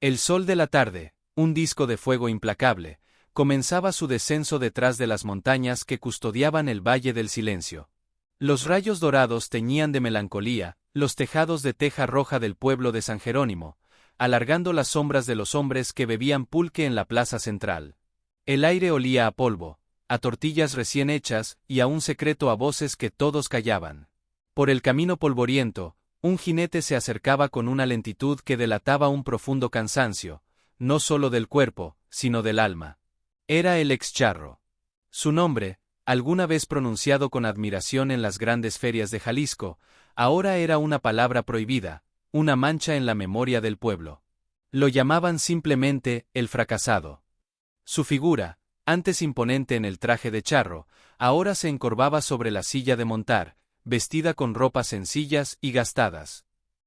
El sol de la tarde, un disco de fuego implacable, comenzaba su descenso detrás de las montañas que custodiaban el Valle del Silencio. Los rayos dorados teñían de melancolía los tejados de teja roja del pueblo de San Jerónimo, alargando las sombras de los hombres que bebían pulque en la plaza central. El aire olía a polvo, a tortillas recién hechas y a un secreto a voces que todos callaban. Por el camino polvoriento, un jinete se acercaba con una lentitud que delataba un profundo cansancio, no solo del cuerpo, sino del alma. Era el ex-charro. Su nombre, alguna vez pronunciado con admiración en las grandes ferias de Jalisco, ahora era una palabra prohibida, una mancha en la memoria del pueblo. Lo llamaban simplemente el fracasado. Su figura, antes imponente en el traje de charro, ahora se encorvaba sobre la silla de montar, vestida con ropas sencillas y gastadas.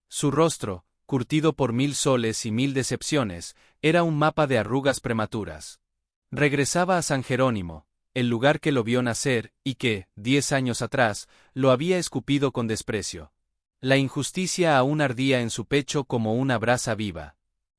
Su rostro, curtido por 1000 soles y 1000 decepciones, era un mapa de arrugas prematuras. Regresaba a San Jerónimo, el lugar que lo vio nacer y que, 10 años atrás, lo había escupido con desprecio. La injusticia aún ardía en su pecho como una brasa viva.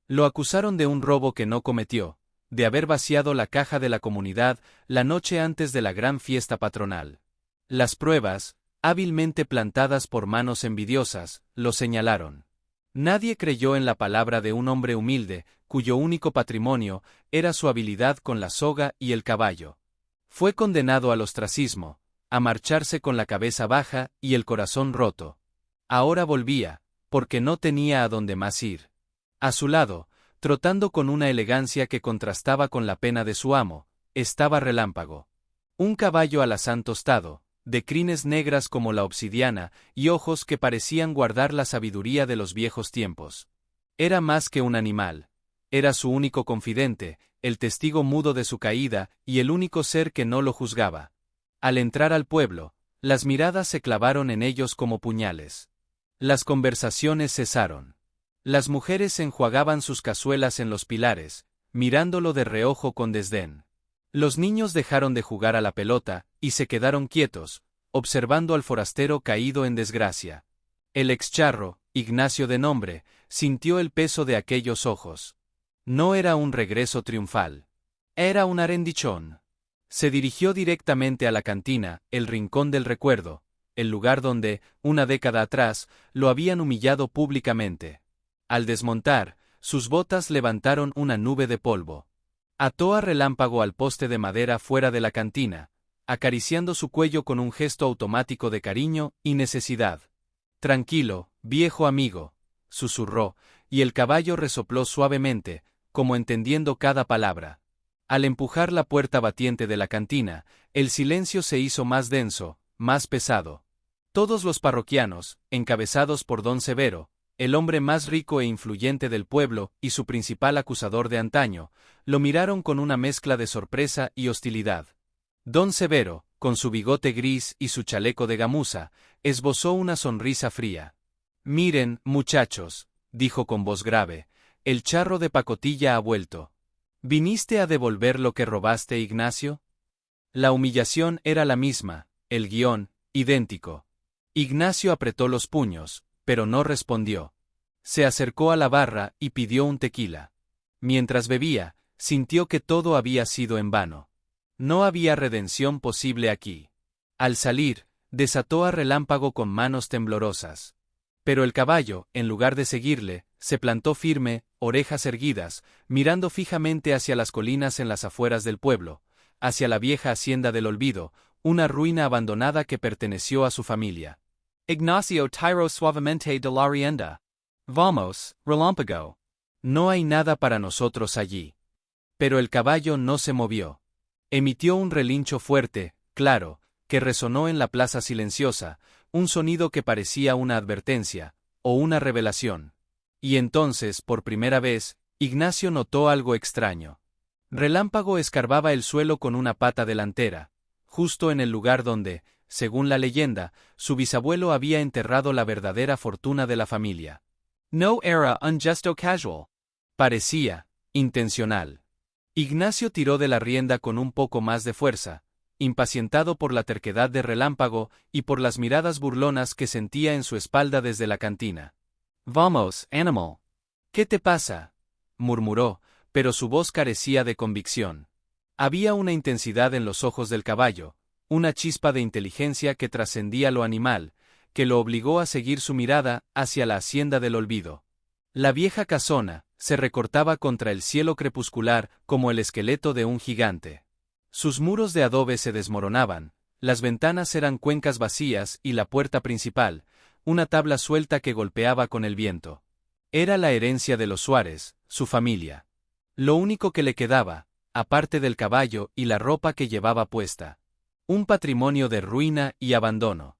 Lo acusaron de un robo que no cometió, de haber vaciado la caja de la comunidad la noche antes de la gran fiesta patronal. Las pruebas, hábilmente plantadas por manos envidiosas, lo señalaron. Nadie creyó en la palabra de un hombre humilde, cuyo único patrimonio era su habilidad con la soga y el caballo. Fue condenado al ostracismo, a marcharse con la cabeza baja y el corazón roto. Ahora volvía, porque no tenía a dónde más ir. A su lado, trotando con una elegancia que contrastaba con la pena de su amo, estaba Relámpago. Un caballo alazán tostado, de crines negras como la obsidiana y ojos que parecían guardar la sabiduría de los viejos tiempos. Era más que un animal. Era su único confidente, el testigo mudo de su caída y el único ser que no lo juzgaba. Al entrar al pueblo, las miradas se clavaron en ellos como puñales. Las conversaciones cesaron. Las mujeres enjuagaban sus cazuelas en los pilares, mirándolo de reojo con desdén. Los niños dejaron de jugar a la pelota y se quedaron quietos, observando al forastero caído en desgracia. El ex-charro, Ignacio de nombre, sintió el peso de aquellos ojos. No era un regreso triunfal. Era un arendichón. Se dirigió directamente a la cantina, el rincón del recuerdo, el lugar donde, una década atrás, lo habían humillado públicamente. Al desmontar, sus botas levantaron una nube de polvo. Ató a Relámpago al poste de madera fuera de la cantina, acariciando su cuello con un gesto automático de cariño y necesidad. «Tranquilo, viejo amigo», susurró, y el caballo resopló suavemente, como entendiendo cada palabra. Al empujar la puerta batiente de la cantina, el silencio se hizo más denso, más pesado. Todos los parroquianos, encabezados por don Severo, el hombre más rico e influyente del pueblo y su principal acusador de antaño, lo miraron con una mezcla de sorpresa y hostilidad. Don Severo, con su bigote gris y su chaleco de gamuza, esbozó una sonrisa fría. «Miren, muchachos», dijo con voz grave, «el charro de pacotilla ha vuelto. ¿Viniste a devolver lo que robaste, Ignacio?» La humillación era la misma, el guión, idéntico. Ignacio apretó los puños, pero no respondió. Se acercó a la barra y pidió un tequila. Mientras bebía, sintió que todo había sido en vano. No había redención posible aquí. Al salir, desató a Relámpago con manos temblorosas. Pero el caballo, en lugar de seguirle, se plantó firme, orejas erguidas, mirando fijamente hacia las colinas en las afueras del pueblo, hacia la vieja hacienda del olvido, una ruina abandonada que perteneció a su familia. Ignacio tiró suavemente de la rienda. «Vamos, Relámpago. No hay nada para nosotros allí». Pero el caballo no se movió. Emitió un relincho fuerte, claro, que resonó en la plaza silenciosa, un sonido que parecía una advertencia, o una revelación. Y entonces, por primera vez, Ignacio notó algo extraño. Relámpago escarbaba el suelo con una pata delantera, justo en el lugar donde, según la leyenda, su bisabuelo había enterrado la verdadera fortuna de la familia. No era un gesto casual. Parecía intencional. Ignacio tiró de la rienda con un poco más de fuerza, impacientado por la terquedad de Relámpago y por las miradas burlonas que sentía en su espalda desde la cantina. «Vamos, animal. ¿Qué te pasa? murmuró, pero su voz carecía de convicción. Había una intensidad en los ojos del caballo, una chispa de inteligencia que trascendía lo animal, que lo obligó a seguir su mirada hacia la hacienda del olvido. La vieja casona se recortaba contra el cielo crepuscular como el esqueleto de un gigante. Sus muros de adobe se desmoronaban, las ventanas eran cuencas vacías y la puerta principal, una tabla suelta que golpeaba con el viento. Era la herencia de los Suárez, su familia. Lo único que le quedaba, aparte del caballo y la ropa que llevaba puesta. Un patrimonio de ruina y abandono.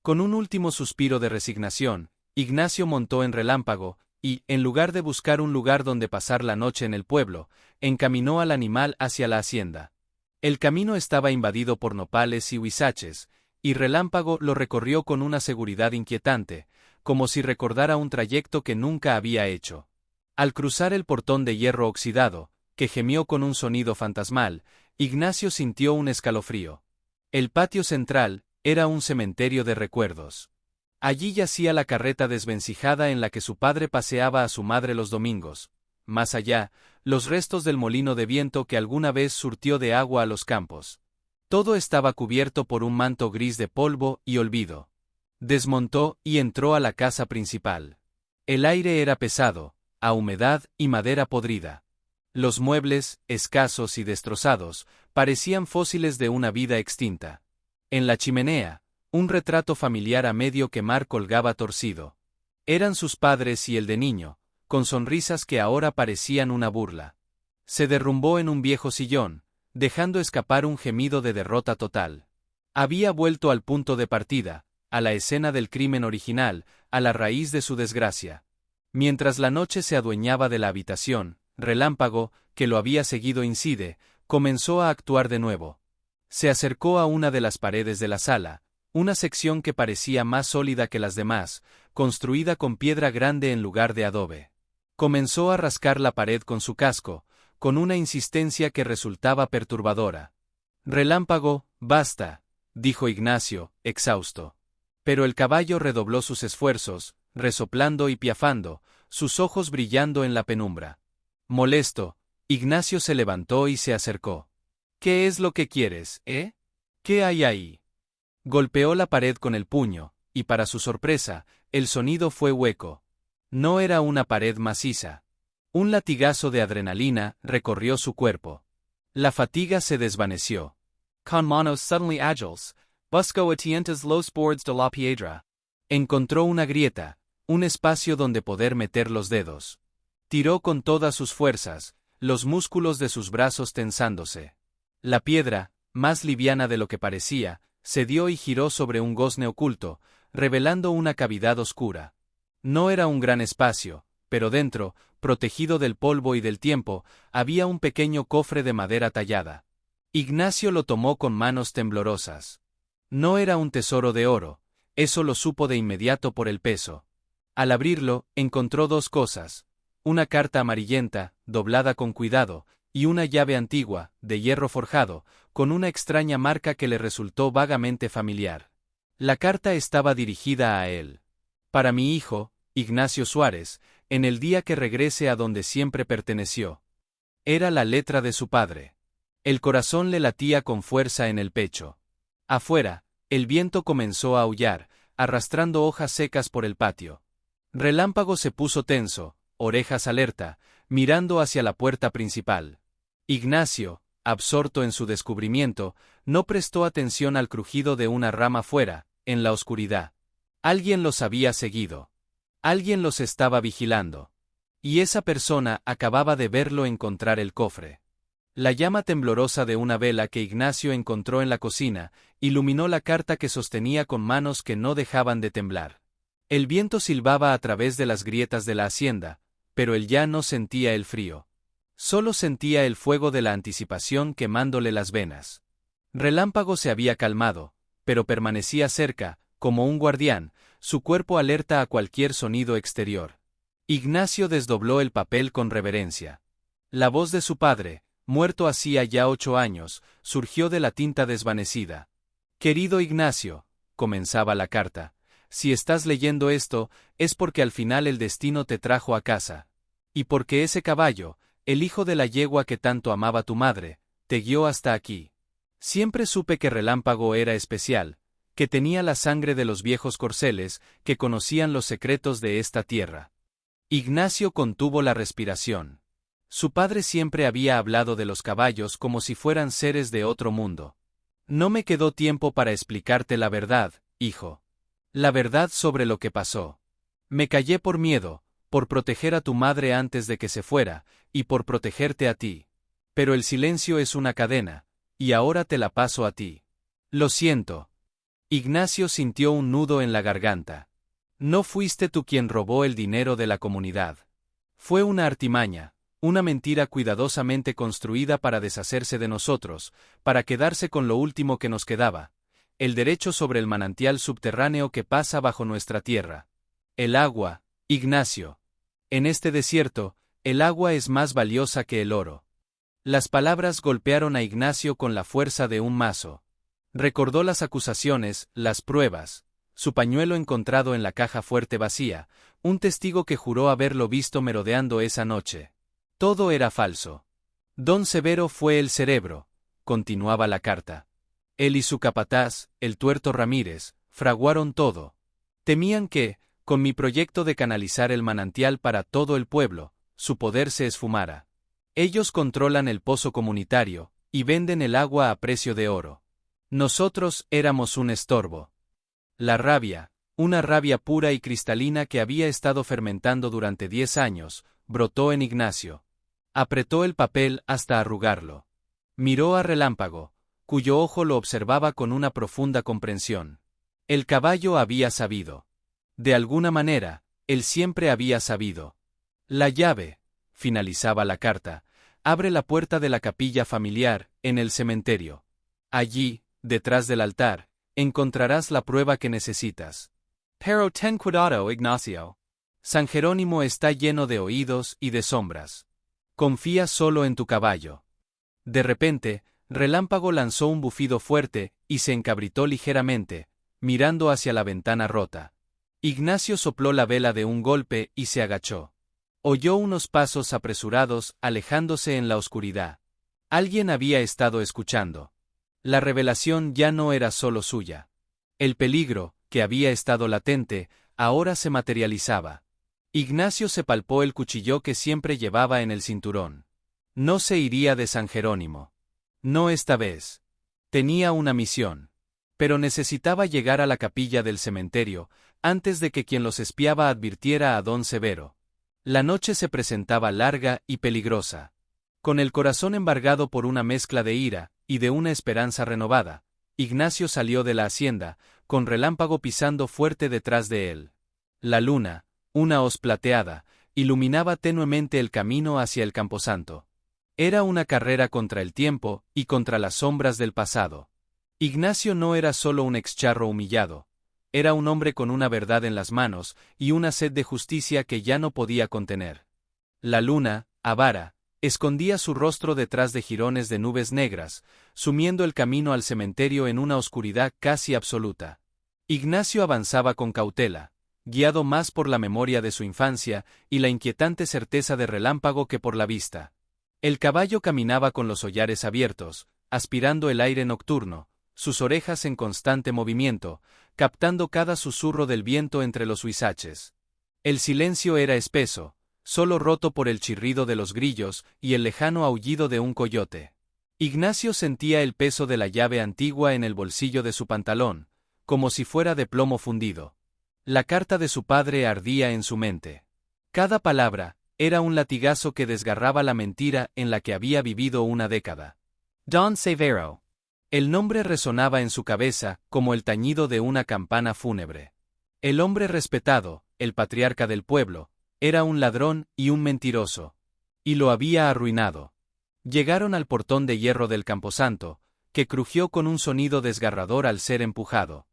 Con un último suspiro de resignación, Ignacio montó en Relámpago, y, en lugar de buscar un lugar donde pasar la noche en el pueblo, encaminó al animal hacia la hacienda. El camino estaba invadido por nopales y huizaches, y Relámpago lo recorrió con una seguridad inquietante, como si recordara un trayecto que nunca había hecho. Al cruzar el portón de hierro oxidado, que gemió con un sonido fantasmal, Ignacio sintió un escalofrío. El patio central era un cementerio de recuerdos. Allí yacía la carreta desvencijada en la que su padre paseaba a su madre los domingos. Más allá, los restos del molino de viento que alguna vez surtió de agua a los campos. Todo estaba cubierto por un manto gris de polvo y olvido. Desmontó y entró a la casa principal. El aire era pesado, a humedad y madera podrida. Los muebles, escasos y destrozados, parecían fósiles de una vida extinta. En la chimenea, un retrato familiar a medio quemar colgaba torcido. Eran sus padres y el de niño, con sonrisas que ahora parecían una burla. Se derrumbó en un viejo sillón, dejando escapar un gemido de derrota total. Había vuelto al punto de partida, a la escena del crimen original, a la raíz de su desgracia. Mientras la noche se adueñaba de la habitación, Relámpago, que lo había seguido incide, comenzó a actuar de nuevo. Se acercó a una de las paredes de la sala, una sección que parecía más sólida que las demás, construida con piedra grande en lugar de adobe. Comenzó a rascar la pared con su casco, con una insistencia que resultaba perturbadora. Relámpago, basta, dijo Ignacio, exhausto. Pero el caballo redobló sus esfuerzos, resoplando y piafando, sus ojos brillando en la penumbra. Molesto, Ignacio se levantó y se acercó. ¿Qué es lo que quieres, ¿Qué hay ahí? Golpeó la pared con el puño, y para su sorpresa, el sonido fue hueco. No era una pared maciza. Un latigazo de adrenalina recorrió su cuerpo. La fatiga se desvaneció. Con manos suddenly ágiles, buscó a tientas los bordes de la piedra. Encontró una grieta, un espacio donde poder meter los dedos. Tiró con todas sus fuerzas, los músculos de sus brazos tensándose. La piedra, más liviana de lo que parecía, cedió y giró sobre un gozne oculto, revelando una cavidad oscura. No era un gran espacio, pero dentro, protegido del polvo y del tiempo, había un pequeño cofre de madera tallada. Ignacio lo tomó con manos temblorosas. No era un tesoro de oro, eso lo supo de inmediato por el peso. Al abrirlo, encontró dos cosas: una carta amarillenta, doblada con cuidado, y una llave antigua, de hierro forjado, con una extraña marca que le resultó vagamente familiar. La carta estaba dirigida a él. Para mi hijo, Ignacio Suárez, en el día que regrese a donde siempre perteneció. Era la letra de su padre. El corazón le latía con fuerza en el pecho. Afuera, el viento comenzó a aullar, arrastrando hojas secas por el patio. Relámpago se puso tenso, orejas alerta, mirando hacia la puerta principal. Ignacio, absorto en su descubrimiento, no prestó atención al crujido de una rama fuera, en la oscuridad. Alguien los había seguido. Alguien los estaba vigilando. Y esa persona acababa de verlo encontrar el cofre. La llama temblorosa de una vela que Ignacio encontró en la cocina iluminó la carta que sostenía con manos que no dejaban de temblar. El viento silbaba a través de las grietas de la hacienda, pero él ya no sentía el frío. Solo sentía el fuego de la anticipación quemándole las venas. Relámpago se había calmado, pero permanecía cerca, como un guardián, su cuerpo alerta a cualquier sonido exterior. Ignacio desdobló el papel con reverencia. La voz de su padre, muerto hacía ya 8 años, surgió de la tinta desvanecida. Querido Ignacio, comenzaba la carta, si estás leyendo esto, es porque al final el destino te trajo a casa. Y porque ese caballo, el hijo de la yegua que tanto amaba tu madre, te guió hasta aquí. Siempre supe que Relámpago era especial, que tenía la sangre de los viejos corceles, que conocían los secretos de esta tierra. Ignacio contuvo la respiración. Su padre siempre había hablado de los caballos como si fueran seres de otro mundo. No me quedó tiempo para explicarte la verdad, hijo. La verdad sobre lo que pasó. Me callé por miedo, por proteger a tu madre antes de que se fuera, y por protegerte a ti. Pero el silencio es una cadena, y ahora te la paso a ti. Lo siento. Ignacio sintió un nudo en la garganta. No fuiste tú quien robó el dinero de la comunidad. Fue una artimaña, una mentira cuidadosamente construida para deshacerse de nosotros, para quedarse con lo último que nos quedaba, el derecho sobre el manantial subterráneo que pasa bajo nuestra tierra. El agua, Ignacio. En este desierto, el agua es más valiosa que el oro. Las palabras golpearon a Ignacio con la fuerza de un mazo. Recordó las acusaciones, las pruebas, su pañuelo encontrado en la caja fuerte vacía, un testigo que juró haberlo visto merodeando esa noche. Todo era falso. Don Severo fue el cerebro, continuaba la carta. Él y su capataz, el tuerto Ramírez, fraguaron todo. Temían que, con mi proyecto de canalizar el manantial para todo el pueblo, su poder se esfumara. Ellos controlan el pozo comunitario, y venden el agua a precio de oro. Nosotros éramos un estorbo. La rabia, una rabia pura y cristalina que había estado fermentando durante 10 años, brotó en Ignacio. Apretó el papel hasta arrugarlo. Miró a Relámpago, cuyo ojo lo observaba con una profunda comprensión. El caballo había sabido. De alguna manera, él siempre había sabido. La llave, finalizaba la carta, abre la puerta de la capilla familiar, en el cementerio. Allí, detrás del altar, encontrarás la prueba que necesitas. Pero ten cuidado, Ignacio. San Jerónimo está lleno de oídos y de sombras. Confía solo en tu caballo. De repente, Relámpago lanzó un bufido fuerte, y se encabritó ligeramente, mirando hacia la ventana rota. Ignacio sopló la vela de un golpe y se agachó. Oyó unos pasos apresurados, alejándose en la oscuridad. Alguien había estado escuchando. La revelación ya no era solo suya. El peligro, que había estado latente, ahora se materializaba. Ignacio se palpó el cuchillo que siempre llevaba en el cinturón. No se iría de San Jerónimo. No esta vez. Tenía una misión. Pero necesitaba llegar a la capilla del cementerio, antes de que quien los espiaba advirtiera a don Severo. La noche se presentaba larga y peligrosa. Con el corazón embargado por una mezcla de ira y de una esperanza renovada, Ignacio salió de la hacienda, con Relámpago pisando fuerte detrás de él. La luna, una hoz plateada, iluminaba tenuemente el camino hacia el camposanto. Era una carrera contra el tiempo y contra las sombras del pasado. Ignacio no era solo un excharro humillado. Era un hombre con una verdad en las manos y una sed de justicia que ya no podía contener. La luna, avara, escondía su rostro detrás de jirones de nubes negras, sumiendo el camino al cementerio en una oscuridad casi absoluta. Ignacio avanzaba con cautela, guiado más por la memoria de su infancia y la inquietante certeza de Relámpago que por la vista. El caballo caminaba con los hollares abiertos, aspirando el aire nocturno, sus orejas en constante movimiento, captando cada susurro del viento entre los huizaches. El silencio era espeso, solo roto por el chirrido de los grillos y el lejano aullido de un coyote. Ignacio sentía el peso de la llave antigua en el bolsillo de su pantalón, como si fuera de plomo fundido. La carta de su padre ardía en su mente. Cada palabra era un latigazo que desgarraba la mentira en la que había vivido una década. Don Severo. El nombre resonaba en su cabeza como el tañido de una campana fúnebre. El hombre respetado, el patriarca del pueblo, era un ladrón y un mentiroso. Y lo había arruinado. Llegaron al portón de hierro del camposanto, que crujió con un sonido desgarrador al ser empujado.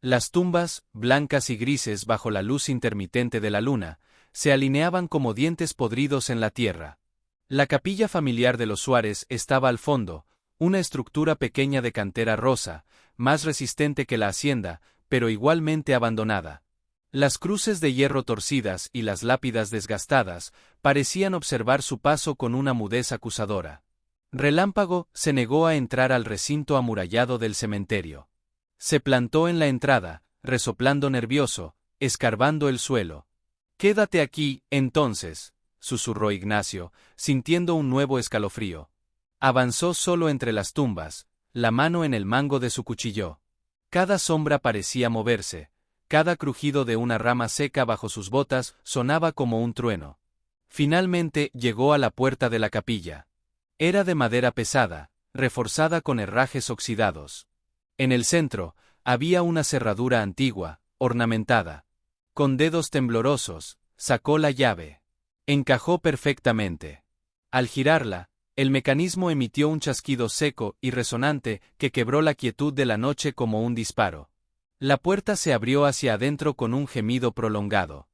Las tumbas, blancas y grises bajo la luz intermitente de la luna, se alineaban como dientes podridos en la tierra. La capilla familiar de los Suárez estaba al fondo, una estructura pequeña de cantera rosa, más resistente que la hacienda, pero igualmente abandonada. Las cruces de hierro torcidas y las lápidas desgastadas parecían observar su paso con una mudez acusadora. Relámpago se negó a entrar al recinto amurallado del cementerio. Se plantó en la entrada, resoplando nervioso, escarbando el suelo. «Quédate aquí, entonces», susurró Ignacio, sintiendo un nuevo escalofrío. Avanzó solo entre las tumbas, la mano en el mango de su cuchillo. Cada sombra parecía moverse, cada crujido de una rama seca bajo sus botas sonaba como un trueno. Finalmente llegó a la puerta de la capilla. Era de madera pesada, reforzada con herrajes oxidados. En el centro, había una cerradura antigua, ornamentada. Con dedos temblorosos, sacó la llave. Encajó perfectamente. Al girarla, el mecanismo emitió un chasquido seco y resonante que quebró la quietud de la noche como un disparo. La puerta se abrió hacia adentro con un gemido prolongado.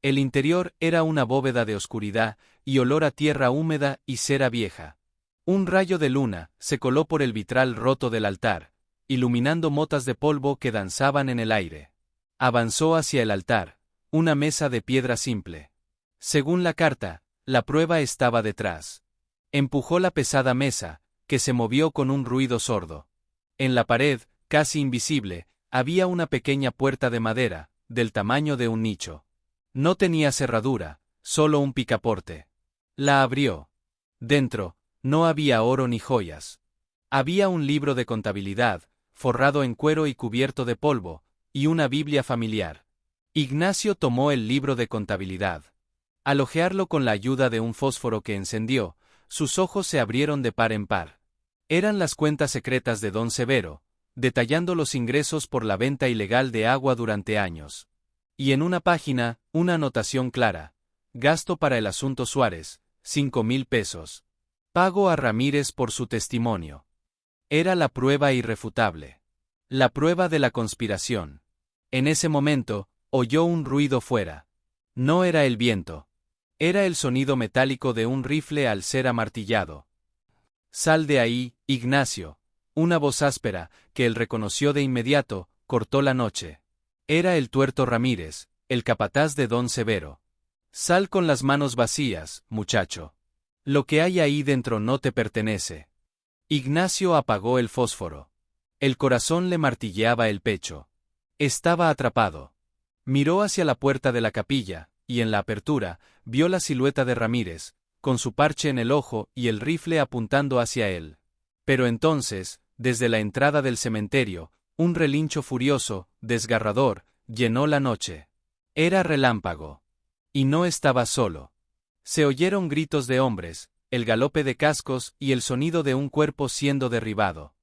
El interior era una bóveda de oscuridad y olor a tierra húmeda y cera vieja. Un rayo de luna se coló por el vitral roto del altar, iluminando motas de polvo que danzaban en el aire. Avanzó hacia el altar, una mesa de piedra simple. Según la carta, la prueba estaba detrás. Empujó la pesada mesa, que se movió con un ruido sordo. En la pared, casi invisible, había una pequeña puerta de madera, del tamaño de un nicho. No tenía cerradura, solo un picaporte. La abrió. Dentro, no había oro ni joyas. Había un libro de contabilidad, forrado en cuero y cubierto de polvo, y una Biblia familiar. Ignacio tomó el libro de contabilidad. Al hojearlo con la ayuda de un fósforo que encendió, sus ojos se abrieron de par en par. Eran las cuentas secretas de don Severo, detallando los ingresos por la venta ilegal de agua durante años. Y en una página, una anotación clara. Gasto para el asunto Suárez, 5,000 pesos. Pago a Ramírez por su testimonio. Era la prueba irrefutable. La prueba de la conspiración. En ese momento, oyó un ruido fuera. No era el viento. Era el sonido metálico de un rifle al ser amartillado. «Sal de ahí, Ignacio». Una voz áspera, que él reconoció de inmediato, cortó la noche. Era el tuerto Ramírez, el capataz de don Severo. «Sal con las manos vacías, muchacho. Lo que hay ahí dentro no te pertenece». Ignacio apagó el fósforo. El corazón le martilleaba el pecho. Estaba atrapado. Miró hacia la puerta de la capilla, y en la apertura, vio la silueta de Ramírez, con su parche en el ojo y el rifle apuntando hacia él. Pero entonces, desde la entrada del cementerio, un relincho furioso, desgarrador, llenó la noche. Era Relámpago. Y no estaba solo. Se oyeron gritos de hombres, el galope de cascos y el sonido de un cuerpo siendo derribado.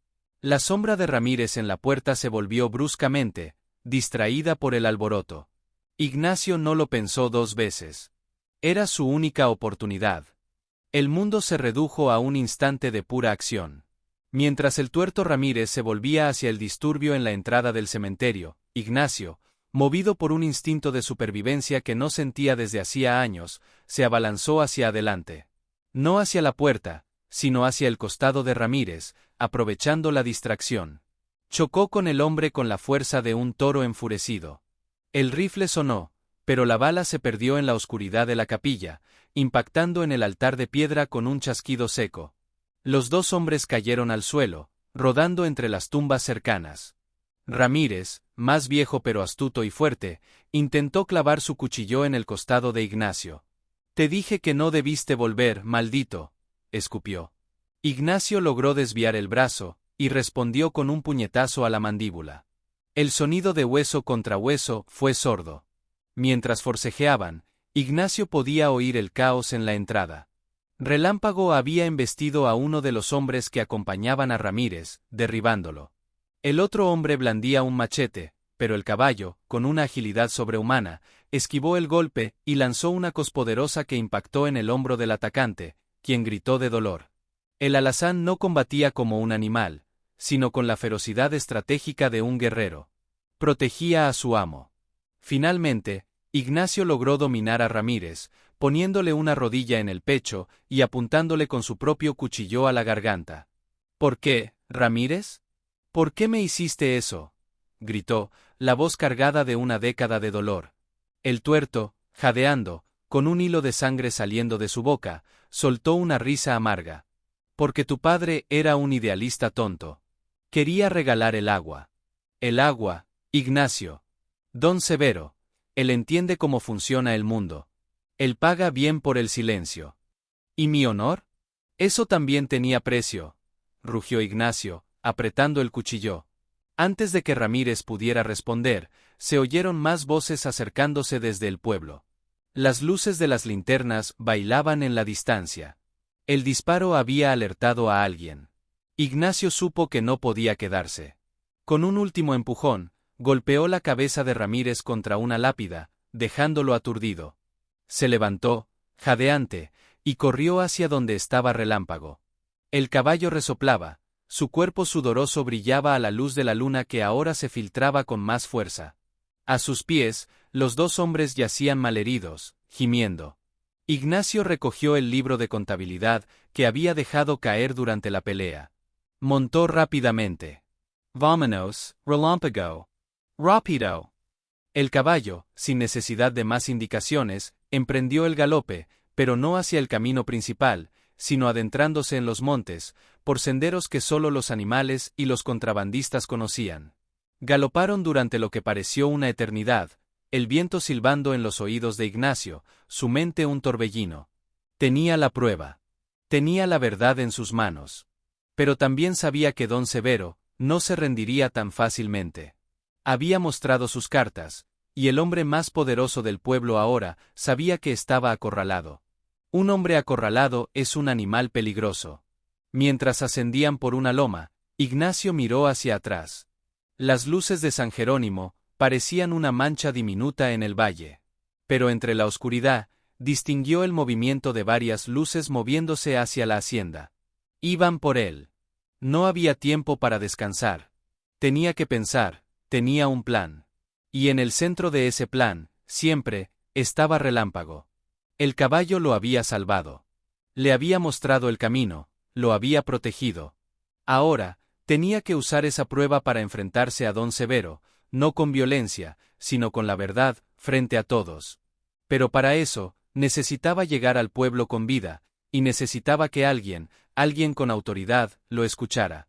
La sombra de Ramírez en la puerta se volvió bruscamente, distraída por el alboroto. Ignacio no lo pensó dos veces. Era su única oportunidad. El mundo se redujo a un instante de pura acción. Mientras el tuerto Ramírez se volvía hacia el disturbio en la entrada del cementerio, Ignacio, movido por un instinto de supervivencia que no sentía desde hacía años, se abalanzó hacia adelante. No hacia la puerta, sino hacia el costado de Ramírez, aprovechando la distracción. Chocó con el hombre con la fuerza de un toro enfurecido. El rifle sonó, pero la bala se perdió en la oscuridad de la capilla, impactando en el altar de piedra con un chasquido seco. Los dos hombres cayeron al suelo, rodando entre las tumbas cercanas. Ramírez, más viejo pero astuto y fuerte, intentó clavar su cuchillo en el costado de Ignacio. «Te dije que no debiste volver, maldito», escupió. Ignacio logró desviar el brazo, y respondió con un puñetazo a la mandíbula. El sonido de hueso contra hueso fue sordo. Mientras forcejeaban, Ignacio podía oír el caos en la entrada. Relámpago había embestido a uno de los hombres que acompañaban a Ramírez, derribándolo. El otro hombre blandía un machete, pero el caballo, con una agilidad sobrehumana, esquivó el golpe y lanzó una cos poderosa que impactó en el hombro del atacante, quien gritó de dolor. El alazán no combatía como un animal, sino con la ferocidad estratégica de un guerrero. Protegía a su amo. Finalmente, Ignacio logró dominar a Ramírez, poniéndole una rodilla en el pecho y apuntándole con su propio cuchillo a la garganta. «¿Por qué, Ramírez? ¿Por qué me hiciste eso?», gritó, la voz cargada de una década de dolor. El tuerto, jadeando, con un hilo de sangre saliendo de su boca, soltó una risa amarga. Porque tu padre era un idealista tonto. Quería regalar el agua. El agua, Ignacio. Don Severo. Él entiende cómo funciona el mundo. Él paga bien por el silencio. ¿Y mi honor? Eso también tenía precio, rugió Ignacio, apretando el cuchillo. Antes de que Ramírez pudiera responder, se oyeron más voces acercándose desde el pueblo. Las luces de las linternas bailaban en la distancia. El disparo había alertado a alguien. Ignacio supo que no podía quedarse. Con un último empujón, golpeó la cabeza de Ramírez contra una lápida, dejándolo aturdido. Se levantó, jadeante, y corrió hacia donde estaba Relámpago. El caballo resoplaba, su cuerpo sudoroso brillaba a la luz de la luna que ahora se filtraba con más fuerza. A sus pies, los dos hombres yacían malheridos, gimiendo. Ignacio recogió el libro de contabilidad que había dejado caer durante la pelea. Montó rápidamente. Vámonos, Relámpago. Rápido. El caballo, sin necesidad de más indicaciones, emprendió el galope, pero no hacia el camino principal, sino adentrándose en los montes, por senderos que solo los animales y los contrabandistas conocían. Galoparon durante lo que pareció una eternidad, el viento silbando en los oídos de Ignacio, su mente un torbellino. Tenía la prueba. Tenía la verdad en sus manos. Pero también sabía que don Severo no se rendiría tan fácilmente. Había mostrado sus cartas, y el hombre más poderoso del pueblo ahora sabía que estaba acorralado. Un hombre acorralado es un animal peligroso. Mientras ascendían por una loma, Ignacio miró hacia atrás. Las luces de San Jerónimo parecían una mancha diminuta en el valle. Pero entre la oscuridad, distinguió el movimiento de varias luces moviéndose hacia la hacienda. Iban por él. No había tiempo para descansar. Tenía que pensar, tenía un plan. Y en el centro de ese plan, siempre, estaba Relámpago. El caballo lo había salvado. Le había mostrado el camino, lo había protegido. Ahora, tenía que usar esa prueba para enfrentarse a don Severo, no con violencia, sino con la verdad, frente a todos. Pero para eso, necesitaba llegar al pueblo con vida, y necesitaba que alguien con autoridad, lo escuchara.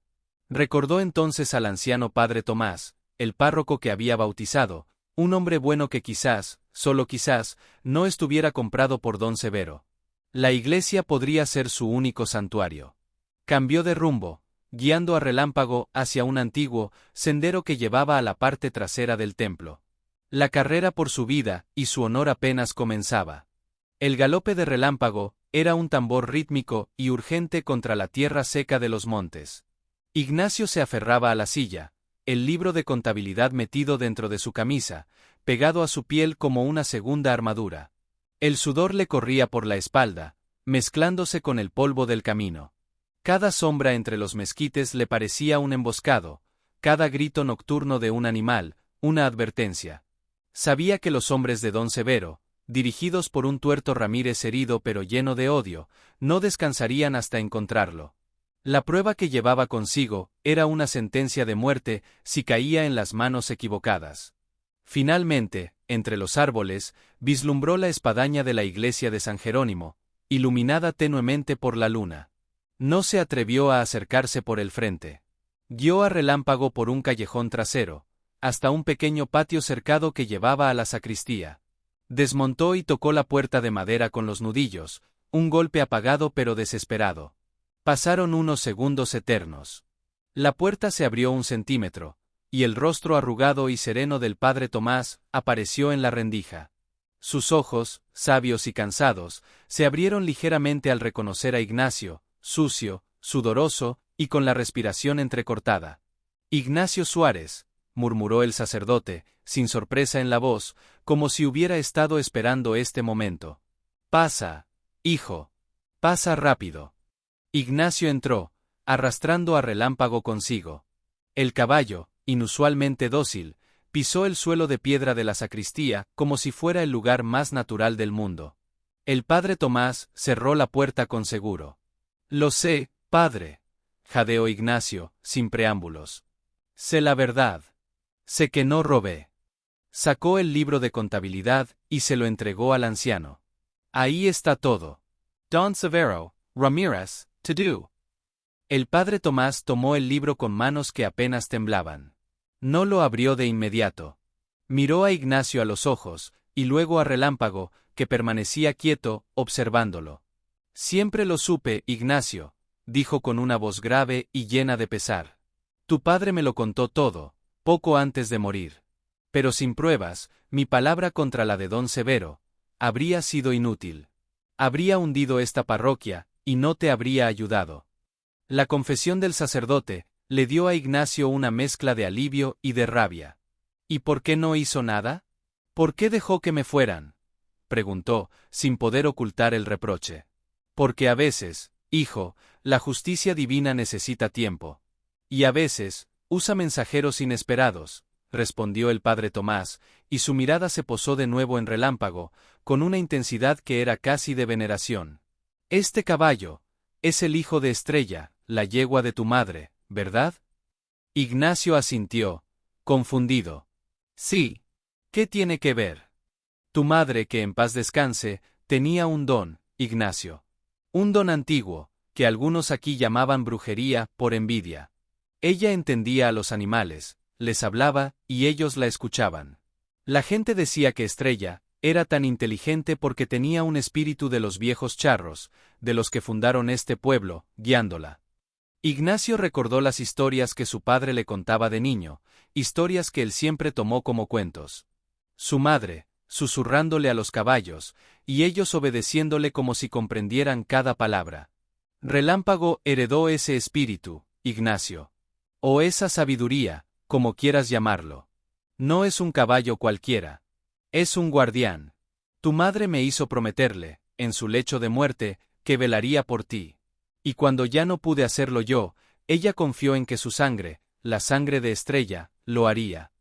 Recordó entonces al anciano padre Tomás, el párroco que había bautizado, un hombre bueno que quizás, solo quizás, no estuviera comprado por don Severo. La iglesia podría ser su único santuario. Cambió de rumbo, guiando a Relámpago hacia un antiguo sendero que llevaba a la parte trasera del templo. La carrera por su vida y su honor apenas comenzaba. El galope de Relámpago era un tambor rítmico y urgente contra la tierra seca de los montes. Ignacio se aferraba a la silla, el libro de contabilidad metido dentro de su camisa, pegado a su piel como una segunda armadura. El sudor le corría por la espalda, mezclándose con el polvo del camino. Cada sombra entre los mezquites le parecía un emboscado, cada grito nocturno de un animal, una advertencia. Sabía que los hombres de don Severo, dirigidos por un tuerto Ramírez herido pero lleno de odio, no descansarían hasta encontrarlo. La prueba que llevaba consigo era una sentencia de muerte si caía en las manos equivocadas. Finalmente, entre los árboles, vislumbró la espadaña de la iglesia de San Jerónimo, iluminada tenuemente por la luna. No se atrevió a acercarse por el frente. Guió a Relámpago por un callejón trasero, hasta un pequeño patio cercado que llevaba a la sacristía. Desmontó y tocó la puerta de madera con los nudillos, un golpe apagado pero desesperado. Pasaron unos segundos eternos. La puerta se abrió 1 centímetro, y el rostro arrugado y sereno del padre Tomás apareció en la rendija. Sus ojos, sabios y cansados, se abrieron ligeramente al reconocer a Ignacio, sucio, sudoroso, y con la respiración entrecortada. «Ignacio Suárez», murmuró el sacerdote, sin sorpresa en la voz, como si hubiera estado esperando este momento. «Pasa, hijo. Pasa rápido». Ignacio entró, arrastrando a Relámpago consigo. El caballo, inusualmente dócil, pisó el suelo de piedra de la sacristía como si fuera el lugar más natural del mundo. El padre Tomás cerró la puerta con seguro. «Lo sé, padre», jadeó Ignacio, sin preámbulos. «Sé la verdad. Sé que no robé. Sacó el libro de contabilidad y se lo entregó al anciano. Ahí está todo. Don Severo, Ramírez, to do. El padre Tomás tomó el libro con manos que apenas temblaban. No lo abrió de inmediato. Miró a Ignacio a los ojos, y luego a Relámpago, que permanecía quieto, observándolo. Siempre lo supe, Ignacio, dijo con una voz grave y llena de pesar. Tu padre me lo contó todo, poco antes de morir. Pero sin pruebas, mi palabra contra la de don Severo habría sido inútil. Habría hundido esta parroquia, y no te habría ayudado. La confesión del sacerdote le dio a Ignacio una mezcla de alivio y de rabia. ¿Y por qué no hizo nada? ¿Por qué dejó que me fueran?, preguntó, sin poder ocultar el reproche. Porque a veces, hijo, la justicia divina necesita tiempo. Y a veces, usa mensajeros inesperados, respondió el padre Tomás, y su mirada se posó de nuevo en Relámpago, con una intensidad que era casi de veneración. Este caballo es el hijo de Estrella, la yegua de tu madre, ¿verdad? Ignacio asintió, confundido. Sí. ¿Qué tiene que ver? Tu madre, que en paz descanse, tenía un don, Ignacio. Un don antiguo, que algunos aquí llamaban brujería, por envidia. Ella entendía a los animales, les hablaba, y ellos la escuchaban. La gente decía que Estrella era tan inteligente porque tenía un espíritu de los viejos charros, de los que fundaron este pueblo, guiándola. Ignacio recordó las historias que su padre le contaba de niño, historias que él siempre tomó como cuentos. Su madre, susurrándole a los caballos, y ellos obedeciéndole como si comprendieran cada palabra. Relámpago heredó ese espíritu, Ignacio. O esa sabiduría, como quieras llamarlo. No es un caballo cualquiera. Es un guardián. Tu madre me hizo prometerle, en su lecho de muerte, que velaría por ti. Y cuando ya no pude hacerlo yo, ella confió en que su sangre, la sangre de Estrella, lo haría.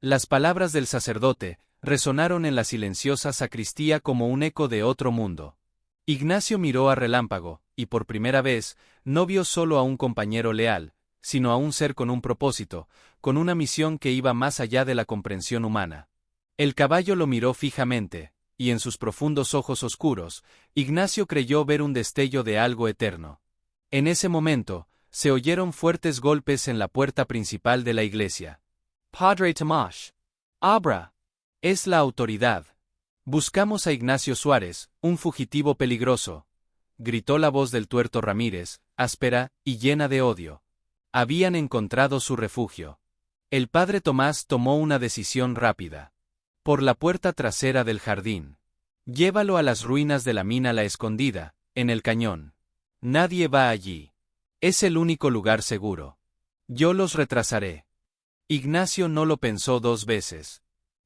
Las palabras del sacerdote resonaron en la silenciosa sacristía como un eco de otro mundo. Ignacio miró a Relámpago, y por primera vez, no vio solo a un compañero leal, sino a un ser con un propósito, con una misión que iba más allá de la comprensión humana. El caballo lo miró fijamente, y en sus profundos ojos oscuros, Ignacio creyó ver un destello de algo eterno. En ese momento, se oyeron fuertes golpes en la puerta principal de la iglesia. Padre Tomás. Abra. Es la autoridad. Buscamos a Ignacio Suárez, un fugitivo peligroso, gritó la voz del tuerto Ramírez, áspera y llena de odio. Habían encontrado su refugio. El padre Tomás tomó una decisión rápida. Por la puerta trasera del jardín. Llévalo a las ruinas de la mina La Escondida, en el cañón. Nadie va allí. Es el único lugar seguro. Yo los retrasaré. Ignacio no lo pensó dos veces.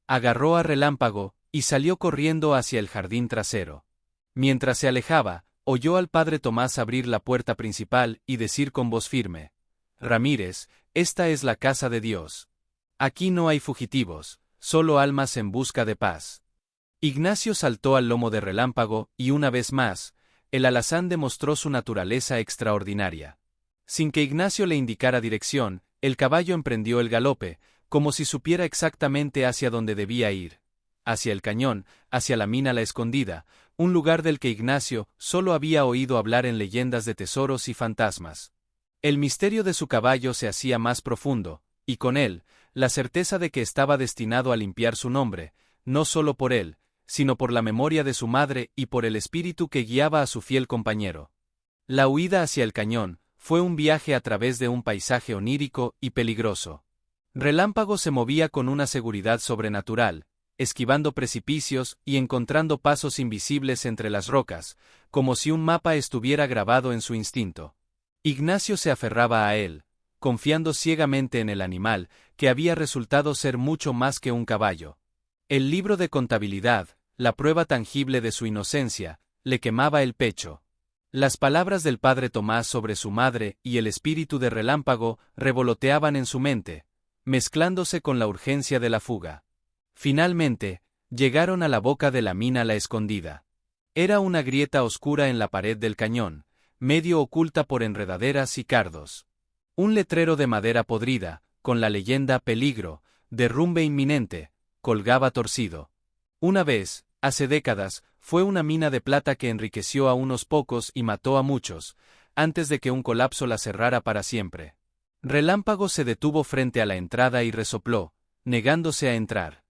Agarró a Relámpago y salió corriendo hacia el jardín trasero. Mientras se alejaba, oyó al padre Tomás abrir la puerta principal y decir con voz firme: Ramírez, esta es la casa de Dios. Aquí no hay fugitivos, solo almas en busca de paz. Ignacio saltó al lomo de Relámpago y una vez más, el alazán demostró su naturaleza extraordinaria. Sin que Ignacio le indicara dirección, el caballo emprendió el galope, como si supiera exactamente hacia dónde debía ir. Hacia el cañón, hacia la mina La Escondida, un lugar del que Ignacio solo había oído hablar en leyendas de tesoros y fantasmas. El misterio de su caballo se hacía más profundo, y con él, la certeza de que estaba destinado a limpiar su nombre, no solo por él, sino por la memoria de su madre y por el espíritu que guiaba a su fiel compañero. La huida hacia el cañón fue un viaje a través de un paisaje onírico y peligroso. Relámpago se movía con una seguridad sobrenatural, esquivando precipicios y encontrando pasos invisibles entre las rocas, como si un mapa estuviera grabado en su instinto. Ignacio se aferraba a él, confiando ciegamente en el animal, que había resultado ser mucho más que un caballo. El libro de contabilidad, la prueba tangible de su inocencia, le quemaba el pecho. Las palabras del padre Tomás sobre su madre y el espíritu de Relámpago revoloteaban en su mente, mezclándose con la urgencia de la fuga. Finalmente, llegaron a la boca de la mina La Escondida. Era una grieta oscura en la pared del cañón, medio oculta por enredaderas y cardos. Un letrero de madera podrida, con la leyenda peligro, derrumbe inminente, colgaba torcido. Una vez, hace décadas, fue una mina de plata que enriqueció a unos pocos y mató a muchos, antes de que un colapso la cerrara para siempre. Relámpago se detuvo frente a la entrada y resopló, negándose a entrar.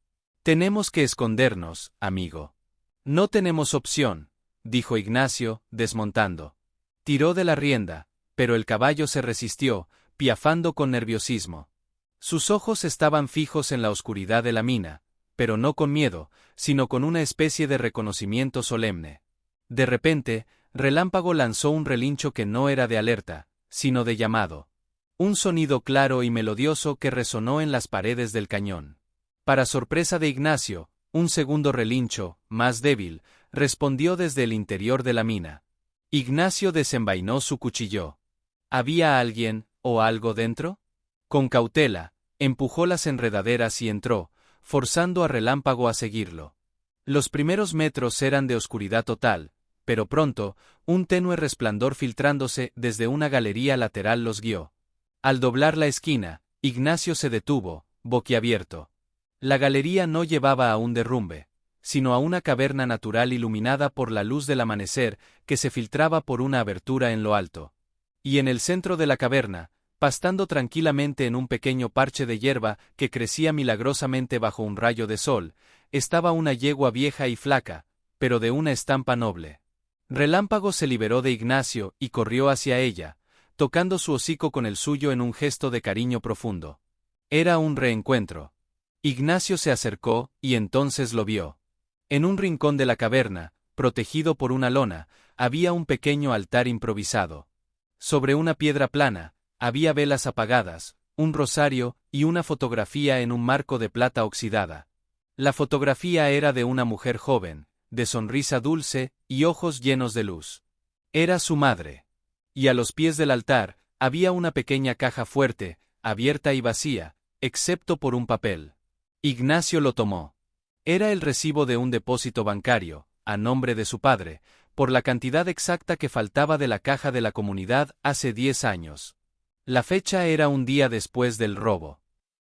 Tenemos que escondernos, amigo. No tenemos opción, dijo Ignacio, desmontando. Tiró de la rienda, pero el caballo se resistió, piafando con nerviosismo. Sus ojos estaban fijos en la oscuridad de la mina, pero no con miedo, sino con una especie de reconocimiento solemne. De repente, Relámpago lanzó un relincho que no era de alerta, sino de llamado. Un sonido claro y melodioso que resonó en las paredes del cañón. Para sorpresa de Ignacio, un segundo relincho, más débil, respondió desde el interior de la mina. Ignacio desenvainó su cuchillo. ¿Había alguien, o algo dentro? Con cautela, empujó las enredaderas y entró, forzando a Relámpago a seguirlo. Los primeros metros eran de oscuridad total, pero pronto, un tenue resplandor filtrándose desde una galería lateral los guió. Al doblar la esquina, Ignacio se detuvo, boquiabierto. La galería no llevaba a un derrumbe, sino a una caverna natural iluminada por la luz del amanecer que se filtraba por una abertura en lo alto. Y en el centro de la caverna, pastando tranquilamente en un pequeño parche de hierba que crecía milagrosamente bajo un rayo de sol, estaba una yegua vieja y flaca, pero de una estampa noble. Relámpago se liberó de Ignacio y corrió hacia ella, tocando su hocico con el suyo en un gesto de cariño profundo. Era un reencuentro. Ignacio se acercó, y entonces lo vio. En un rincón de la caverna, protegido por una lona, había un pequeño altar improvisado. Sobre una piedra plana, había velas apagadas, un rosario y una fotografía en un marco de plata oxidada. La fotografía era de una mujer joven, de sonrisa dulce y ojos llenos de luz. Era su madre. Y a los pies del altar, había una pequeña caja fuerte, abierta y vacía, excepto por un papel. Ignacio lo tomó. Era el recibo de un depósito bancario, a nombre de su padre, por la cantidad exacta que faltaba de la caja de la comunidad hace 10 años. La fecha era un día después del robo.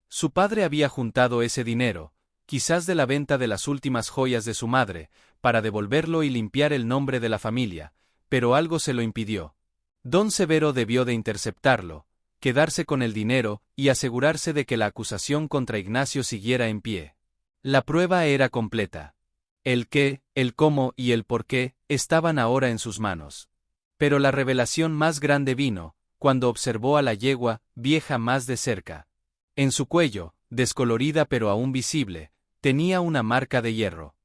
Su padre había juntado ese dinero, quizás de la venta de las últimas joyas de su madre, para devolverlo y limpiar el nombre de la familia, pero algo se lo impidió. Don Severo debió de interceptarlo, quedarse con el dinero y asegurarse de que la acusación contra Ignacio siguiera en pie. La prueba era completa. El qué, el cómo y el por qué estaban ahora en sus manos. Pero la revelación más grande vino cuando observó a la yegua, vieja más de cerca. En su cuello, descolorida pero aún visible, tenía una marca de hierro.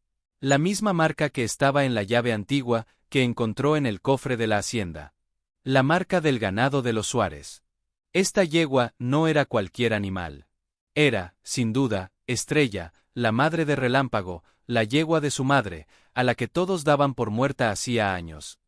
La misma marca que estaba en la llave antigua que encontró en el cofre de la hacienda. La marca del ganado de los Suárez. Esta yegua no era cualquier animal. Era, sin duda, Estrella, la madre de Relámpago, la yegua de su madre, a la que todos daban por muerta hacía años.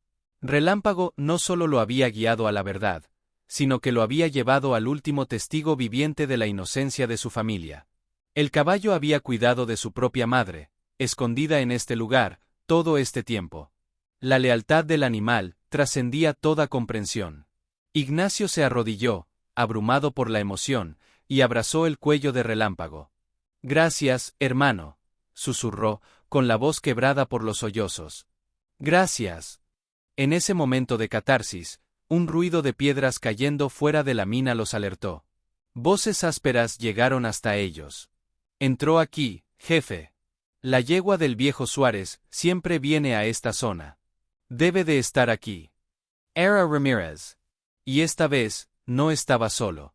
Relámpago no solo lo había guiado a la verdad, sino que lo había llevado al último testigo viviente de la inocencia de su familia. El caballo había cuidado de su propia madre, escondida en este lugar, todo este tiempo. La lealtad del animal trascendía toda comprensión. Ignacio se arrodilló, abrumado por la emoción, y abrazó el cuello de Relámpago. «Gracias, hermano», susurró, con la voz quebrada por los sollozos. «Gracias». En ese momento de catarsis, un ruido de piedras cayendo fuera de la mina los alertó. Voces ásperas llegaron hasta ellos. «Entró aquí, jefe. La yegua del viejo Suárez siempre viene a esta zona. Debe de estar aquí». Era Ramírez. Y esta vez, no estaba solo.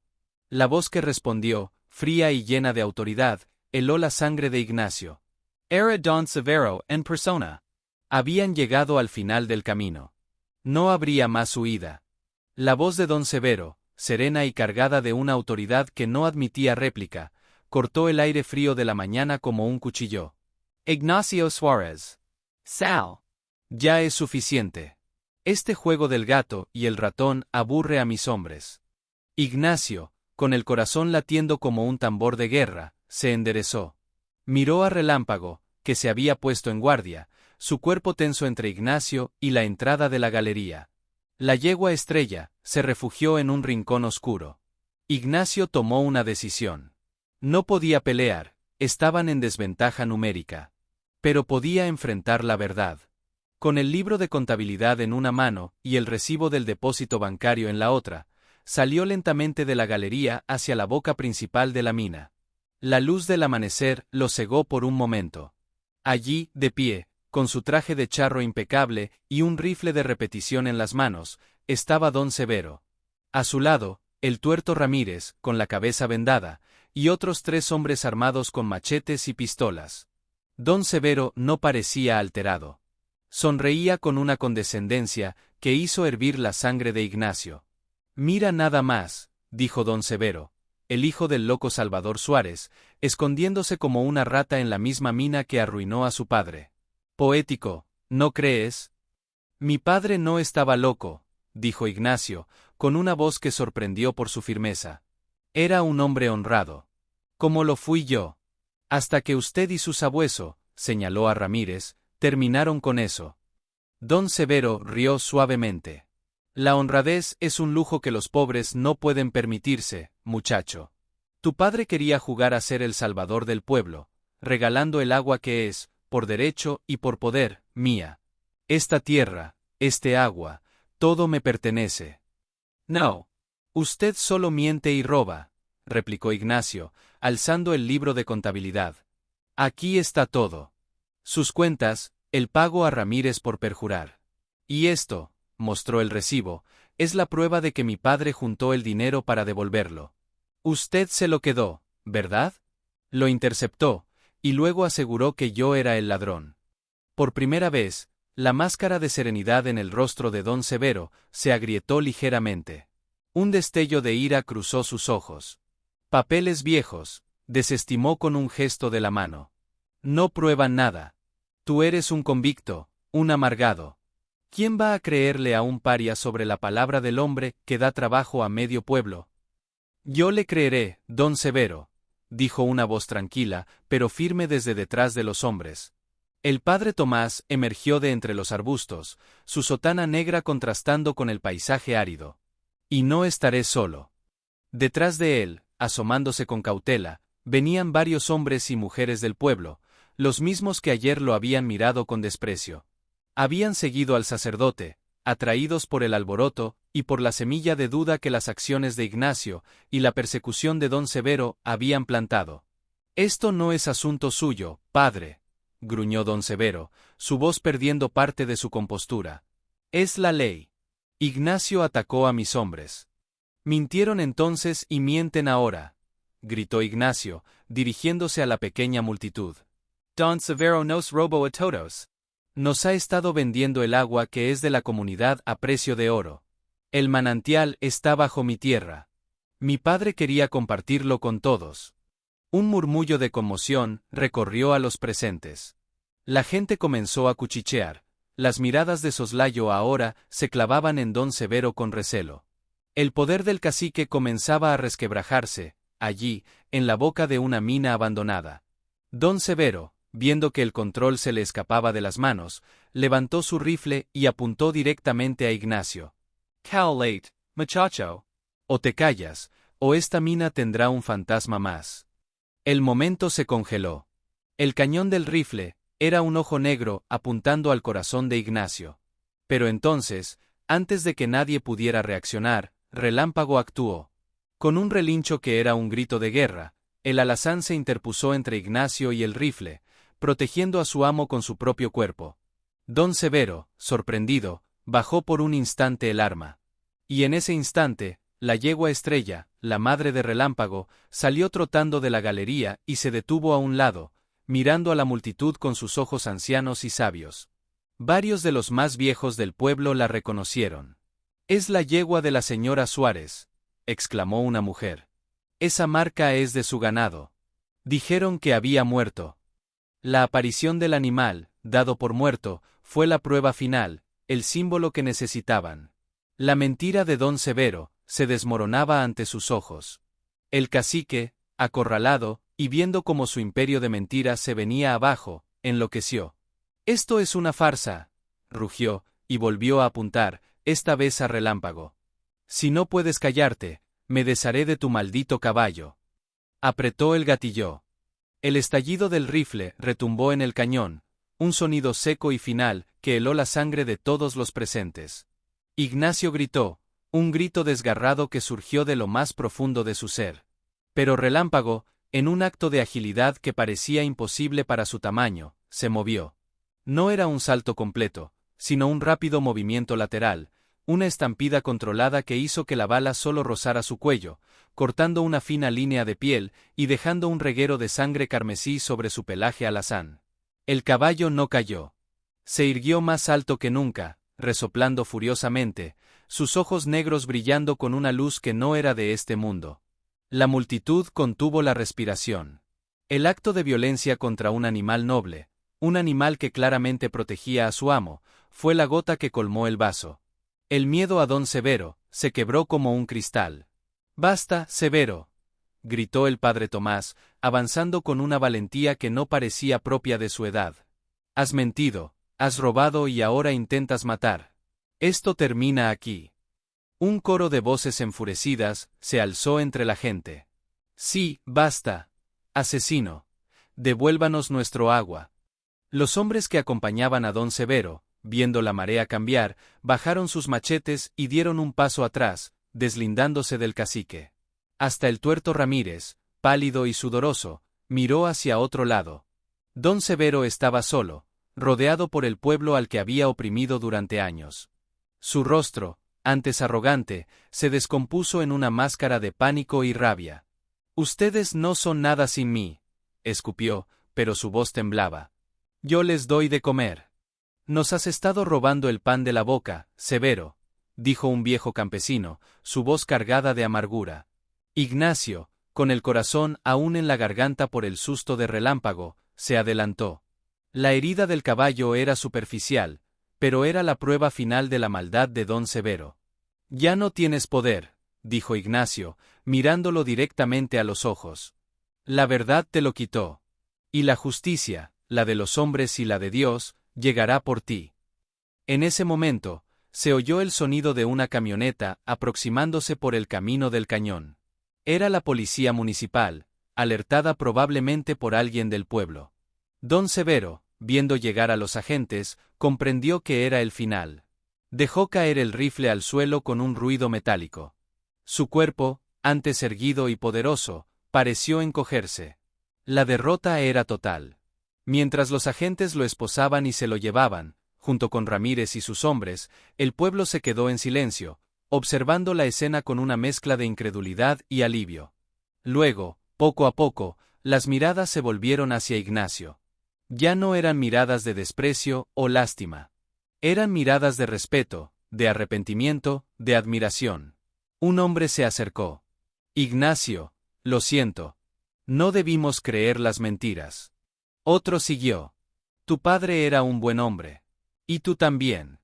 La voz que respondió, fría y llena de autoridad, heló la sangre de Ignacio. Era Don Severo en persona. Habían llegado al final del camino. No habría más huida. La voz de Don Severo, serena y cargada de una autoridad que no admitía réplica, cortó el aire frío de la mañana como un cuchillo. Ignacio Suárez. Sal. Ya es suficiente. Este juego del gato y el ratón aburre a mis hombres. Ignacio, con el corazón latiendo como un tambor de guerra, se enderezó. Miró a Relámpago, que se había puesto en guardia, su cuerpo tenso entre Ignacio y la entrada de la galería. La yegua Estrella se refugió en un rincón oscuro. Ignacio tomó una decisión. No podía pelear, estaban en desventaja numérica. Pero podía enfrentar la verdad. Con el libro de contabilidad en una mano y el recibo del depósito bancario en la otra, salió lentamente de la galería hacia la boca principal de la mina. La luz del amanecer lo cegó por un momento. Allí, de pie, con su traje de charro impecable y un rifle de repetición en las manos, estaba don Severo. A su lado, el tuerto Ramírez, con la cabeza vendada, y otros 3 hombres armados con machetes y pistolas. Don Severo no parecía alterado. Sonreía con una condescendencia que hizo hervir la sangre de Ignacio. «Mira nada más», dijo don Severo, el hijo del loco Salvador Suárez, escondiéndose como una rata en la misma mina que arruinó a su padre. «Poético, ¿no crees?» «Mi padre no estaba loco», dijo Ignacio, con una voz que sorprendió por su firmeza. «Era un hombre honrado. Como lo fui yo. Hasta que usted y su sabueso», señaló a Ramírez, «terminaron con eso». Don Severo rió suavemente. «La honradez es un lujo que los pobres no pueden permitirse, muchacho. Tu padre quería jugar a ser el salvador del pueblo, regalando el agua que es, por derecho y por poder, mía. Esta tierra, este agua, todo me pertenece». «No. Usted solo miente y roba», replicó Ignacio, alzando el libro de contabilidad. «Aquí está todo. Sus cuentas, el pago a Ramírez por perjurar. Y esto», mostró el recibo, «es la prueba de que mi padre juntó el dinero para devolverlo. Usted se lo quedó, ¿verdad? Lo interceptó, y luego aseguró que yo era el ladrón». Por primera vez, la máscara de serenidad en el rostro de don Severo se agrietó ligeramente. Un destello de ira cruzó sus ojos. «Papeles viejos», desestimó con un gesto de la mano. «No prueban nada. Tú eres un convicto, un amargado. ¿Quién va a creerle a un paria sobre la palabra del hombre que da trabajo a medio pueblo?» «Yo le creeré, don Severo», dijo una voz tranquila, pero firme desde detrás de los hombres. El padre Tomás emergió de entre los arbustos, su sotana negra contrastando con el paisaje árido. «Y no estaré solo». Detrás de él, asomándose con cautela, venían varios hombres y mujeres del pueblo, los mismos que ayer lo habían mirado con desprecio. Habían seguido al sacerdote, atraídos por el alboroto y por la semilla de duda que las acciones de Ignacio y la persecución de don Severo habían plantado. «Esto no es asunto suyo, padre», gruñó don Severo, su voz perdiendo parte de su compostura. «Es la ley. Ignacio atacó a mis hombres. Mintieron entonces y mienten ahora», gritó Ignacio, dirigiéndose a la pequeña multitud. «Don Severo nos robó a todos. Nos ha estado vendiendo el agua que es de la comunidad a precio de oro. El manantial está bajo mi tierra. Mi padre quería compartirlo con todos». Un murmullo de conmoción recorrió a los presentes. La gente comenzó a cuchichear. Las miradas de soslayo ahora se clavaban en don Severo con recelo. El poder del cacique comenzaba a resquebrajarse, allí, en la boca de una mina abandonada. Don Severo, viendo que el control se le escapaba de las manos, levantó su rifle y apuntó directamente a Ignacio. «Cal late, muchacho. O te callas, o esta mina tendrá un fantasma más». El momento se congeló. El cañón del rifle era un ojo negro apuntando al corazón de Ignacio. Pero entonces, antes de que nadie pudiera reaccionar, Relámpago actuó. Con un relincho que era un grito de guerra, el alazán se interpuso entre Ignacio y el rifle, protegiendo a su amo con su propio cuerpo. Don Severo, sorprendido, bajó por un instante el arma. Y en ese instante, la yegua Estrella, la madre de Relámpago, salió trotando de la galería y se detuvo a un lado, mirando a la multitud con sus ojos ancianos y sabios. Varios de los más viejos del pueblo la reconocieron. «Es la yegua de la señora Suárez», exclamó una mujer. «Esa marca es de su ganado». Dijeron que había muerto. La aparición del animal, dado por muerto, fue la prueba final, el símbolo que necesitaban. La mentira de don Severo se desmoronaba ante sus ojos. El cacique, acorralado, y viendo cómo su imperio de mentiras se venía abajo, enloqueció. «Esto es una farsa», rugió, y volvió a apuntar, esta vez a Relámpago. «Si no puedes callarte, me desharé de tu maldito caballo». Apretó el gatillo. El estallido del rifle retumbó en el cañón, un sonido seco y final que heló la sangre de todos los presentes. Ignacio gritó, un grito desgarrado que surgió de lo más profundo de su ser. Pero Relámpago, en un acto de agilidad que parecía imposible para su tamaño, se movió. No era un salto completo, sino un rápido movimiento lateral, una estampida controlada que hizo que la bala solo rozara su cuello, cortando una fina línea de piel y dejando un reguero de sangre carmesí sobre su pelaje alazán. El caballo no cayó. Se irguió más alto que nunca, resoplando furiosamente, sus ojos negros brillando con una luz que no era de este mundo. La multitud contuvo la respiración. El acto de violencia contra un animal noble, un animal que claramente protegía a su amo, fue la gota que colmó el vaso. El miedo a don Severo se quebró como un cristal. «Basta, Severo», gritó el padre Tomás, avanzando con una valentía que no parecía propia de su edad. «Has mentido, has robado y ahora intentas matar. Esto termina aquí». Un coro de voces enfurecidas se alzó entre la gente. «Sí, basta. Asesino. Devuélvanos nuestro agua». Los hombres que acompañaban a don Severo, viendo la marea cambiar, bajaron sus machetes y dieron un paso atrás, deslindándose del cacique. Hasta el tuerto Ramírez, pálido y sudoroso, miró hacia otro lado. Don Severo estaba solo, rodeado por el pueblo al que había oprimido durante años. Su rostro, antes arrogante, se descompuso en una máscara de pánico y rabia. «Ustedes no son nada sin mí», escupió, pero su voz temblaba. «Yo les doy de comer». «Nos has estado robando el pan de la boca, Severo», dijo un viejo campesino, su voz cargada de amargura. Ignacio, con el corazón aún en la garganta por el susto de Relámpago, se adelantó. La herida del caballo era superficial, pero era la prueba final de la maldad de don Severo. «Ya no tienes poder», dijo Ignacio, mirándolo directamente a los ojos. «La verdad te lo quitó. Y la justicia, la de los hombres y la de Dios, llegará por ti». En ese momento, se oyó el sonido de una camioneta aproximándose por el camino del cañón. Era la policía municipal, alertada probablemente por alguien del pueblo. Don Severo, viendo llegar a los agentes, comprendió que era el final. Dejó caer el rifle al suelo con un ruido metálico. Su cuerpo, antes erguido y poderoso, pareció encogerse. La derrota era total. Mientras los agentes lo esposaban y se lo llevaban, junto con Ramírez y sus hombres, el pueblo se quedó en silencio, observando la escena con una mezcla de incredulidad y alivio. Luego, poco a poco, las miradas se volvieron hacia Ignacio. Ya no eran miradas de desprecio o lástima. Eran miradas de respeto, de arrepentimiento, de admiración. Un hombre se acercó. «Ignacio, lo siento. No debimos creer las mentiras». Otro siguió. «Tu padre era un buen hombre. Y tú también».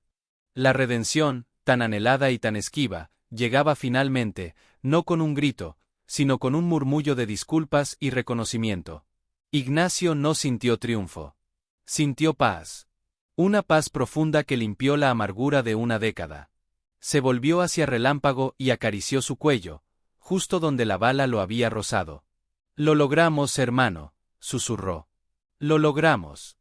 La redención, tan anhelada y tan esquiva, llegaba finalmente, no con un grito, sino con un murmullo de disculpas y reconocimiento. Ignacio no sintió triunfo. Sintió paz. Una paz profunda que limpió la amargura de una década. Se volvió hacia Relámpago y acarició su cuello, justo donde la bala lo había rozado. «Lo logramos, hermano», susurró. «Lo logramos».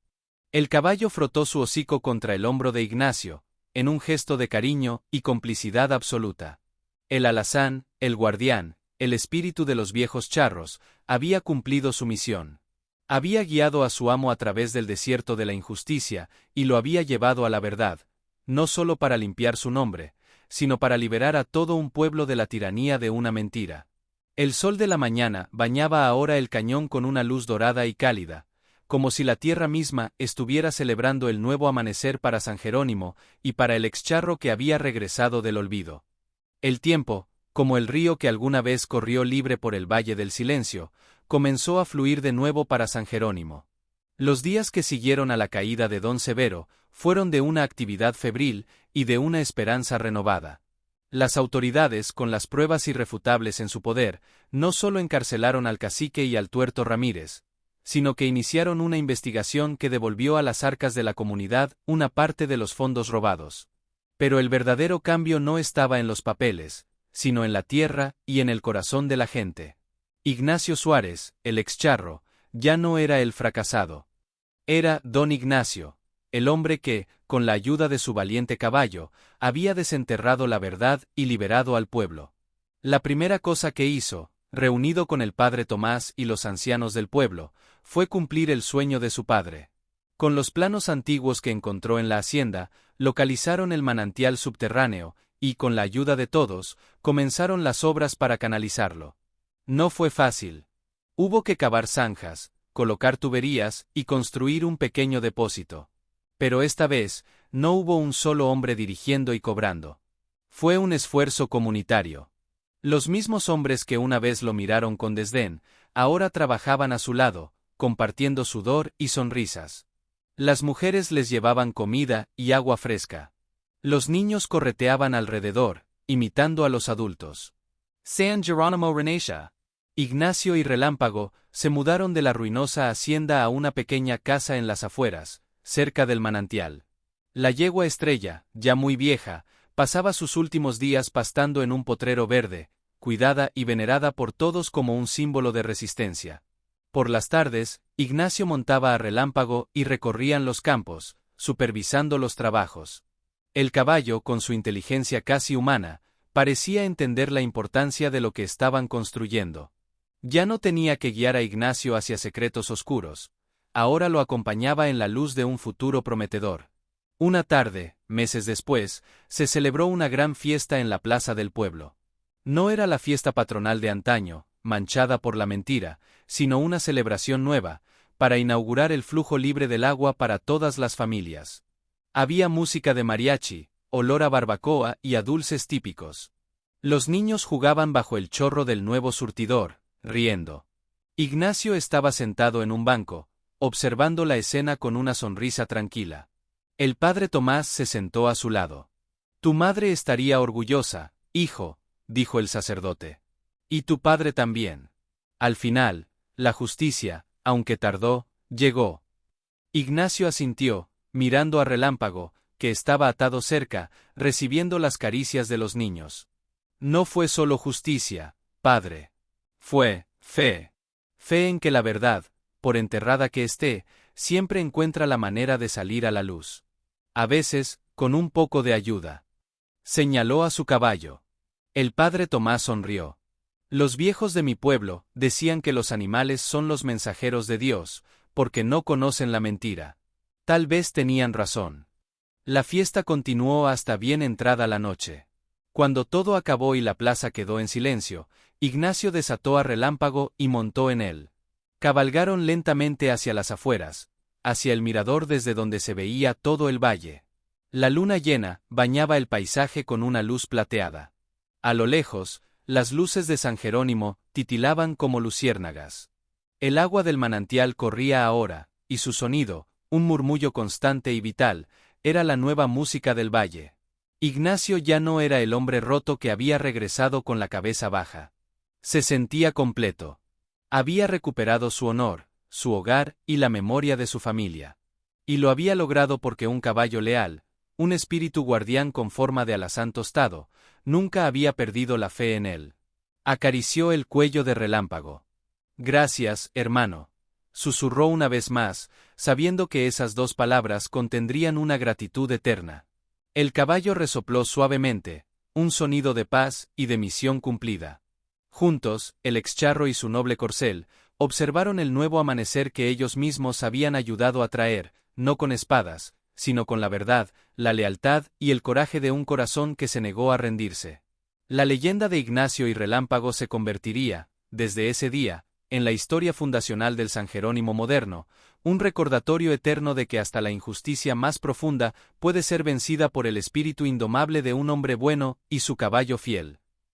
El caballo frotó su hocico contra el hombro de Ignacio, en un gesto de cariño y complicidad absoluta. El alazán, el guardián, el espíritu de los viejos charros, había cumplido su misión. Había guiado a su amo a través del desierto de la injusticia y lo había llevado a la verdad, no solo para limpiar su nombre, sino para liberar a todo un pueblo de la tiranía de una mentira. El sol de la mañana bañaba ahora el cañón con una luz dorada y cálida, como si la tierra misma estuviera celebrando el nuevo amanecer para San Jerónimo y para el excharro que había regresado del olvido. El tiempo, como el río que alguna vez corrió libre por el Valle del Silencio, comenzó a fluir de nuevo para San Jerónimo. Los días que siguieron a la caída de don Severo fueron de una actividad febril y de una esperanza renovada. Las autoridades, con las pruebas irrefutables en su poder, no solo encarcelaron al cacique y al tuerto Ramírez, sino que iniciaron una investigación que devolvió a las arcas de la comunidad una parte de los fondos robados. Pero el verdadero cambio no estaba en los papeles, sino en la tierra y en el corazón de la gente. Ignacio Suárez, el excharro, Ya no era el fracasado. Era don Ignacio, el hombre que, con la ayuda de su valiente caballo, había desenterrado la verdad y liberado al pueblo. La primera cosa que hizo, reunido con el padre Tomás y los ancianos del pueblo, fue cumplir el sueño de su padre. Con los planos antiguos que encontró en la hacienda, localizaron el manantial subterráneo, y con la ayuda de todos, comenzaron las obras para canalizarlo. No fue fácil. Hubo que cavar zanjas, colocar tuberías y construir un pequeño depósito. Pero esta vez, no hubo un solo hombre dirigiendo y cobrando. Fue un esfuerzo comunitario. Los mismos hombres que una vez lo miraron con desdén, ahora trabajaban a su lado, compartiendo sudor y sonrisas. Las mujeres les llevaban comida y agua fresca. Los niños correteaban alrededor, imitando a los adultos. San Jerónimo Renesha. Ignacio y Relámpago se mudaron de la ruinosa hacienda a una pequeña casa en las afueras, cerca del manantial. La yegua Estrella, ya muy vieja, pasaba sus últimos días pastando en un potrero verde, cuidada y venerada por todos como un símbolo de resistencia. Por las tardes, Ignacio montaba a Relámpago y recorrían los campos, supervisando los trabajos. El caballo, con su inteligencia casi humana, parecía entender la importancia de lo que estaban construyendo. Ya no tenía que guiar a Ignacio hacia secretos oscuros. Ahora lo acompañaba en la luz de un futuro prometedor. Una tarde, meses después, se celebró una gran fiesta en la plaza del pueblo. No era la fiesta patronal de antaño, manchada por la mentira, sino una celebración nueva, para inaugurar el flujo libre del agua para todas las familias. Había música de mariachi, olor a barbacoa y a dulces típicos. Los niños jugaban bajo el chorro del nuevo surtidor, riendo. Ignacio estaba sentado en un banco, observando la escena con una sonrisa tranquila. El padre Tomás se sentó a su lado. Tu madre estaría orgullosa, hijo, dijo el sacerdote. Y tu padre también. Al final, la justicia, aunque tardó, llegó. Ignacio asintió, mirando a Relámpago, que estaba atado cerca, recibiendo las caricias de los niños. No fue solo justicia, padre. Fue fe. Fe en que la verdad, por enterrada que esté, siempre encuentra la manera de salir a la luz. A veces, con un poco de ayuda. Señaló a su caballo. El padre Tomás sonrió. Los viejos de mi pueblo decían que los animales son los mensajeros de Dios, porque no conocen la mentira. Tal vez tenían razón. La fiesta continuó hasta bien entrada la noche. Cuando todo acabó y la plaza quedó en silencio, Ignacio desató a Relámpago y montó en él. Cabalgaron lentamente hacia las afueras, hacia el mirador desde donde se veía todo el valle. La luna llena bañaba el paisaje con una luz plateada. A lo lejos, las luces de San Jerónimo titilaban como luciérnagas. El agua del manantial corría ahora, y su sonido, un murmullo constante y vital, era la nueva música del valle. Ignacio ya no era el hombre roto que había regresado con la cabeza baja. Se sentía completo. Había recuperado su honor, su hogar y la memoria de su familia. Y lo había logrado porque un caballo leal, un espíritu guardián con forma de alazán tostado, nunca había perdido la fe en él. Acarició el cuello de Relámpago. Gracias, hermano, susurró una vez más, sabiendo que esas dos palabras contendrían una gratitud eterna. El caballo resopló suavemente, un sonido de paz y de misión cumplida. Juntos, el excharro y su noble corcel, observaron el nuevo amanecer que ellos mismos habían ayudado a traer, no con espadas, sino con la verdad, la lealtad y el coraje de un corazón que se negó a rendirse. La leyenda de Ignacio y Relámpago se convertiría, desde ese día, en la historia fundacional del San Jerónimo moderno, un recordatorio eterno de que hasta la injusticia más profunda puede ser vencida por el espíritu indomable de un hombre bueno y su caballo fiel.